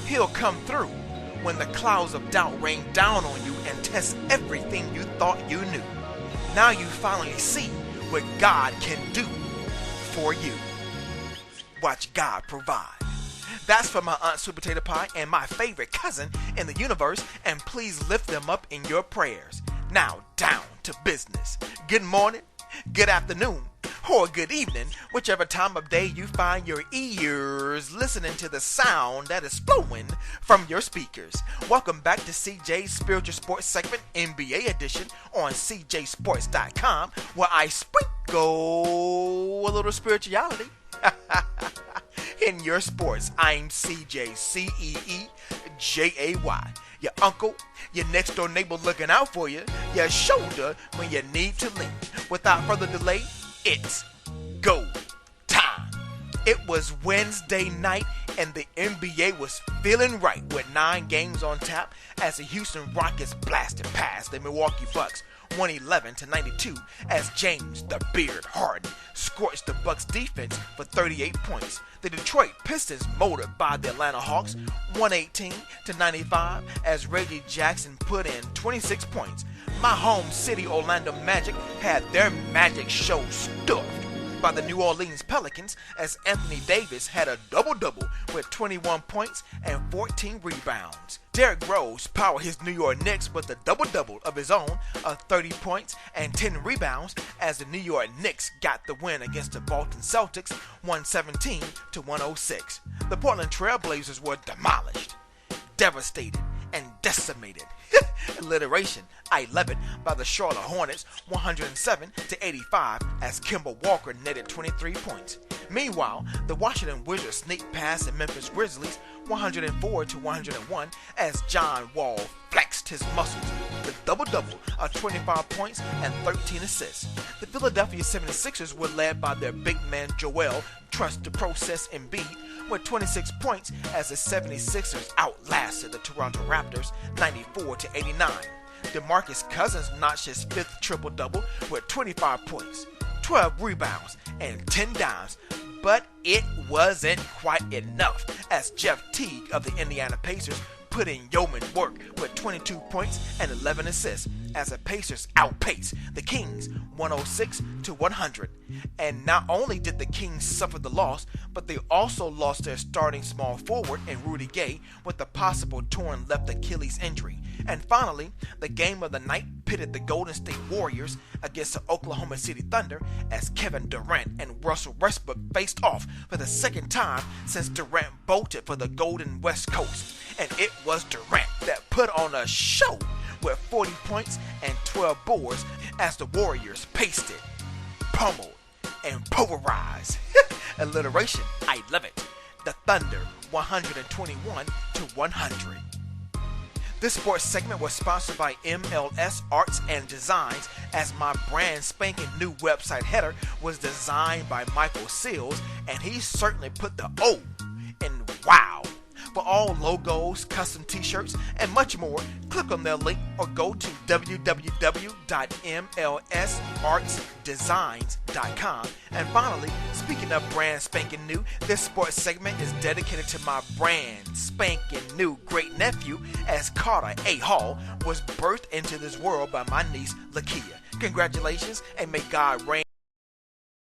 He'll come through when the clouds of doubt rain down on you and test everything you thought you knew. Now you finally see what God can do for you. Watch God provide. That's for my Aunt Sweet Potato Pie and my favorite cousin in the universe, and please lift them up in your prayers. Now down to business. Good morning, good afternoon, or good evening, whichever time of day you find your ears listening to the sound that is flowing from your speakers. Welcome back to CeeJay's Spiritual Sports segment, NBA edition, on CeeJaySports.com, where I sprinkle a little spirituality in your sports. I'm CeeJay, C-E-E-J-A-Y. Your uncle, your next door neighbor looking out for you, your shoulder when you need to lean. Without further delay, it's go time. It was Wednesday night and the NBA was feeling right with 9 games on tap as the Houston Rockets blasted past the Milwaukee Bucks 111-92 as James the Beard Harden scorched the Bucks defense for 38 points. The Detroit Pistons motored by the Atlanta Hawks 118-95 as Reggie Jackson put in 26 points. My home city Orlando Magic had their magic show stuffed by the New Orleans Pelicans as Anthony Davis had a double-double with 21 points and 14 rebounds. Derrick Rose powered his New York Knicks with a double-double of his own of 30 points and 10 rebounds as the New York Knicks got the win against the Boston Celtics 117-106. The Portland Trail Blazers were demolished, devastated, and decimated. Alliteration, I love it, by the Charlotte Hornets 107-85 as Kemba Walker netted 23 points. Meanwhile, the Washington Wizards sneaked past the Memphis Grizzlies 104-101 as John Wall flexed his muscles with a double-double of 25 points and 13 assists. The Philadelphia 76ers were led by their big man Joel Trust the Process Embiid with 26 points as the 76ers outlasted the Toronto Raptors 94-89. DeMarcus Cousins notched his 5th triple-double with 25 points, 12 rebounds, and 10 dimes, but it wasn't quite enough as Jeff Teague of the Indiana Pacers put in yeoman work with 22 points and 11 assists as the Pacers outpaced the Kings 106-100. And not only did the Kings suffer the loss, but they also lost their starting small forward in Rudy Gay with a possible torn left Achilles injury. And finally, the game of the night pitted the Golden State Warriors against the Oklahoma City Thunder as Kevin Durant and Russell Westbrook faced off for the second time since Durant bolted for the Golden West Coast. And it was Durant that put on a show with 40 points and 12 boards as the Warriors pasted, pummeled, and pulverized. Alliteration, I love it. The Thunder 121-100. This sports segment was sponsored by MLS Arts and Designs as my brand spanking new website header was designed by Michael Seals, and he certainly put the O in wow. For all logos, custom t-shirts, and much more, click on their link or go to www.mlsartsdesigns.com. And finally, speaking of brand spanking new, this sports segment is dedicated to my brand spanking new great nephew as Carter A. Hall was birthed into this world by my niece Lakia. Congratulations, and may God reign